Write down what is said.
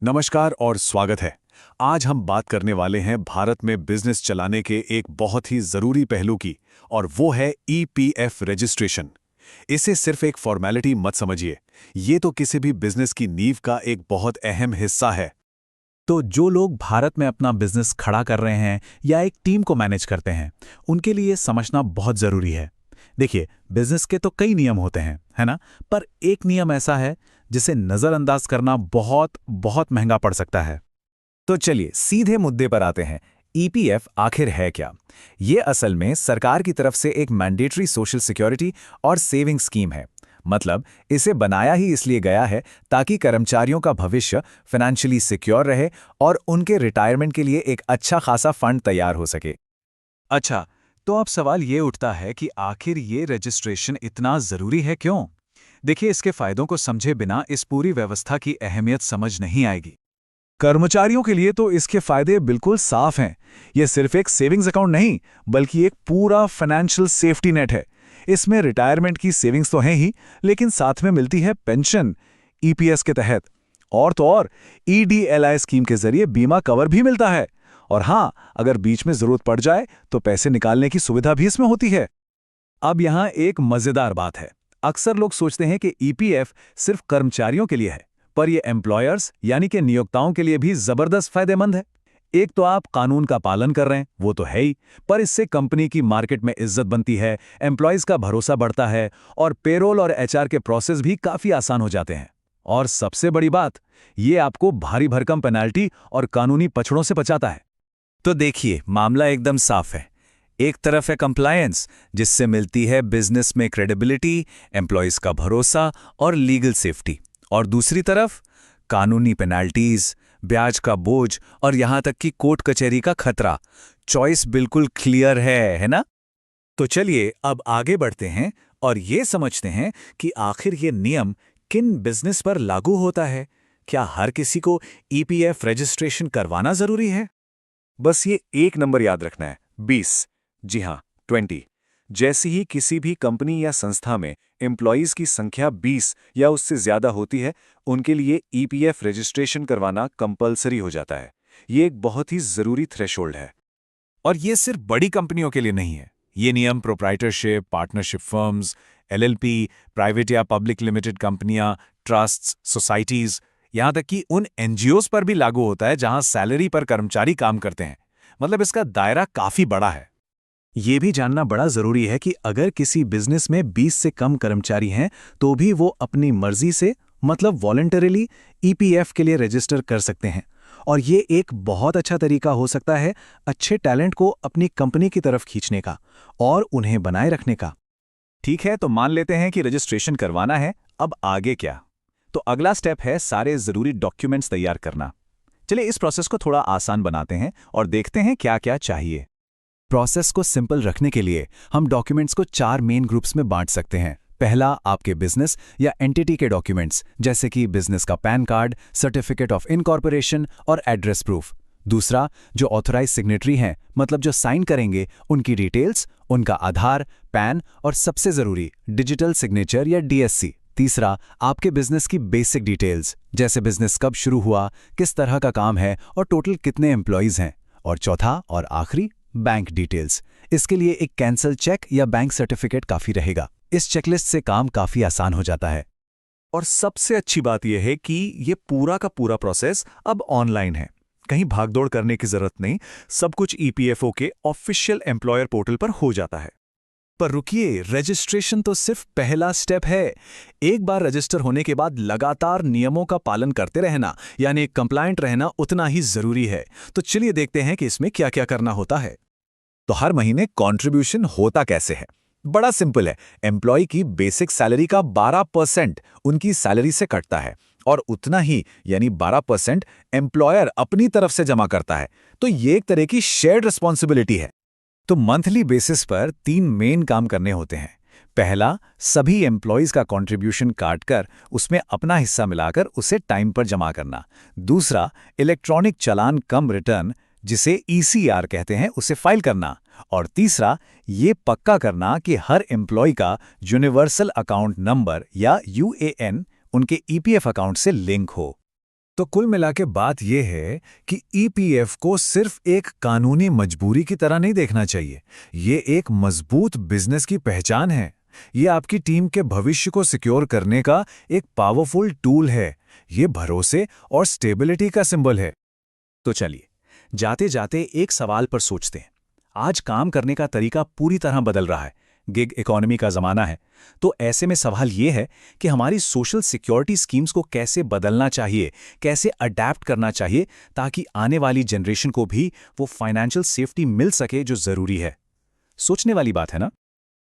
नमस्कार और स्वागत है। आज हम बात करने वाले हैं भारत में बिजनेस चलाने के एक बहुत ही जरूरी पहलू की, और वो है ईपीएफ रजिस्ट्रेशन। इसे सिर्फ एक फॉर्मेलिटी मत समझिए, ये तो किसी भी बिजनेस की नींव का एक बहुत अहम हिस्सा है। तो जो लोग भारत में अपना बिजनेस खड़ा कर रहे हैं या एक टीम को मैनेज करते हैं, उनके लिए समझना बहुत ज़रूरी है। देखिए, बिजनेस के तो कई नियम होते हैं, है ना? पर एक नियम ऐसा है जिसे नज़रअंदाज करना बहुत बहुत महंगा पड़ सकता है। तो चलिए सीधे मुद्दे पर आते हैं। ईपीएफ आखिर है क्या? ये असल में सरकार की तरफ से एक मैंडेटरी सोशल सिक्योरिटी और सेविंग स्कीम है। मतलब इसे बनाया ही इसलिए गया है ताकि कर्मचारियों का भविष्य फाइनेंशियली सिक्योर रहे और उनके रिटायरमेंट के लिए एक अच्छा खासा फंड तैयार हो सके। अच्छा, तो अब सवाल ये उठता है कि आखिर ये रजिस्ट्रेशन इतना ज़रूरी है क्यों? देखिए, इसके फायदों को समझे बिना इस पूरी व्यवस्था की अहमियत समझ नहीं आएगी। कर्मचारियों के लिए तो इसके फायदे बिल्कुल साफ हैं। ये सिर्फ एक सेविंग्स अकाउंट नहीं, बल्कि एक पूरा फाइनेंशियल सेफ्टी नेट है। इसमें रिटायरमेंट की सेविंग्स तो हैं ही, लेकिन साथ में मिलती है पेंशन ईपीएस के तहत, और तो और ईडीएलआई स्कीम के जरिए बीमा कवर भी मिलता है। और हाँ, अगर बीच में जरूरत पड़ जाए तो पैसे निकालने की सुविधा भी इसमें होती है। अब यहाँ एक मजेदार बात है। अक्सर लोग सोचते हैं कि ईपीएफ सिर्फ कर्मचारियों के लिए है, पर यह एम्प्लॉयर्स यानी कि नियोक्ताओं के लिए भी जबरदस्त फायदेमंद है। एक तो आप कानून का पालन कर रहे हैं, वो तो है ही, पर इससे कंपनी की मार्केट में इज्जत बनती है, एम्प्लॉयज का भरोसा बढ़ता है और पेरोल और एचआर के प्रोसेस भी काफी आसान हो जाते हैं। और सबसे बड़ी बात, ये आपको भारी भरकम पेनाल्टी और कानूनी पछड़ों से बचाता है। तो देखिए, मामला एकदम साफ है। एक तरफ है कंप्लायंस, जिससे मिलती है बिजनेस में क्रेडिबिलिटी, एम्प्लॉयज का भरोसा और लीगल सेफ्टी, और दूसरी तरफ कानूनी पेनाल्टीज, ब्याज का बोझ और यहां तक कि कोर्ट कचहरी का खतरा। चॉइस बिल्कुल क्लियर है ना? तो चलिए अब आगे बढ़ते हैं और ये समझते हैं कि आखिर ये नियम किन बिजनेस पर लागू होता है। क्या हर किसी को ईपीएफ रजिस्ट्रेशन करवाना जरूरी है? बस ये एक नंबर याद रखना है, 20। जी हाँ, 20। जैसे ही किसी भी कंपनी या संस्था में एम्प्लॉयज की संख्या 20 या उससे ज्यादा होती है, उनके लिए ईपीएफ रजिस्ट्रेशन करवाना कंपलसरी हो जाता है। ये एक बहुत ही जरूरी थ्रेशोल्ड है। और ये सिर्फ बड़ी कंपनियों के लिए नहीं है। ये नियम proprietorship, partnership firms, LLP, private या पब्लिक लिमिटेड कंपनियां, ट्रस्ट्स, सोसाइटीज, यहां तक कि उन एनजीओज पर भी लागू होता है जहां सैलरी पर कर्मचारी काम करते हैं। मतलब इसका दायरा काफी बड़ा है। ये भी जानना बड़ा जरूरी है कि अगर किसी बिजनेस में 20 से कम कर्मचारी हैं, तो भी वो अपनी मर्जी से, मतलब वॉलंटरीली, ईपीएफ के लिए रजिस्टर कर सकते हैं। और ये एक बहुत अच्छा तरीका हो सकता है अच्छे टैलेंट को अपनी कंपनी की तरफ खींचने का और उन्हें बनाए रखने का। ठीक है, तो मान लेते हैं कि रजिस्ट्रेशन करवाना है। अब आगे क्या? तो अगला स्टेप है सारे जरूरी डॉक्यूमेंट्स तैयार करना। चलिए इस प्रोसेस को थोड़ा आसान बनाते हैं और देखते हैं क्या क्या चाहिए। प्रोसेस को सिंपल रखने के लिए हम डॉक्यूमेंट्स को 4 मेन ग्रुप्स में बांट सकते हैं। पहला, आपके बिजनेस या एंटिटी के डॉक्यूमेंट्स, जैसे कि बिजनेस का pan card, certificate of incorporation और एड्रेस प्रूफ। दूसरा, जो ऑथराइज सिग्नेटरी हैं, मतलब जो साइन करेंगे, उनकी डिटेल्स, उनका आधार, पैन और सबसे जरूरी डिजिटल सिग्नेचर या डीएससी। तीसरा, आपके बिजनेस की बेसिक डिटेल्स, जैसे बिजनेस कब शुरू हुआ, किस तरह का काम है और टोटल कितने एम्प्लॉयज हैं। और चौथा और आखिरी, बैंक डिटेल्स। इसके लिए एक कैंसल चेक या बैंक सर्टिफिकेट काफी रहेगा। इस चेकलिस्ट से काम काफी आसान हो जाता है। और सबसे अच्छी बात यह है कि ये पूरा का पूरा प्रोसेस अब ऑनलाइन है। कहीं भागदौड़ करने की जरूरत नहीं, सब कुछ ईपीएफओ के ऑफिशियल एम्प्लॉयर पोर्टल पर हो जाता है। पर रुकिए, रजिस्ट्रेशन तो सिर्फ पहला स्टेप है। एक बार रजिस्टर होने के बाद लगातार नियमों का पालन करते रहना, यानी कंप्लायंट रहना, उतना ही जरूरी है। तो चलिए देखते हैं कि इसमें क्या क्या करना होता है। तो हर महीने कंट्रीब्यूशन होता कैसे है? बड़ा सिंपल है। एम्प्लॉय की बेसिक सैलरी का 12% उनकी सैलरी से कटता है और उतना ही यानी 12% एम्प्लॉयर अपनी तरफ से जमा करता है। तो ये एक तरह की शेयर्ड रिस्पॉन्सिबिलिटी है। तो मंथली बेसिस पर 3 मेन काम करने होते हैं। पहला, सभी एम्प्लॉयज का कंट्रीब्यूशन काटकर उसमें अपना हिस्सा मिलाकर उसे टाइम पर जमा करना। दूसरा, इलेक्ट्रॉनिक चालान कम रिटर्न, जिसे ईसीआर कहते हैं, उसे फाइल करना। और तीसरा, ये पक्का करना कि हर एम्प्लॉय का यूनिवर्सल अकाउंट नंबर या यूएएन उनके ईपीएफ अकाउंट से लिंक हो। तो कुल मिला के बात यह है कि ईपीएफ को सिर्फ एक कानूनी मजबूरी की तरह नहीं देखना चाहिए। ये एक मजबूत बिजनेस की पहचान है। ये आपकी टीम के भविष्य को सिक्योर करने का एक पावरफुल टूल है। ये भरोसे और स्टेबिलिटी का सिंबल है। तो चलिए, जाते जाते एक सवाल पर सोचते हैं। आज काम करने का तरीका पूरी तरह बदल रहा है, गिग इकोनॉमी का ज़माना है। तो ऐसे में सवाल ये है कि हमारी सोशल सिक्योरिटी स्कीम्स को कैसे बदलना चाहिए, कैसे अडैप्ट करना चाहिए, ताकि आने वाली जनरेशन को भी वो फाइनेंशियल सेफ्टी मिल सके जो ज़रूरी है। सोचने वाली बात है ना?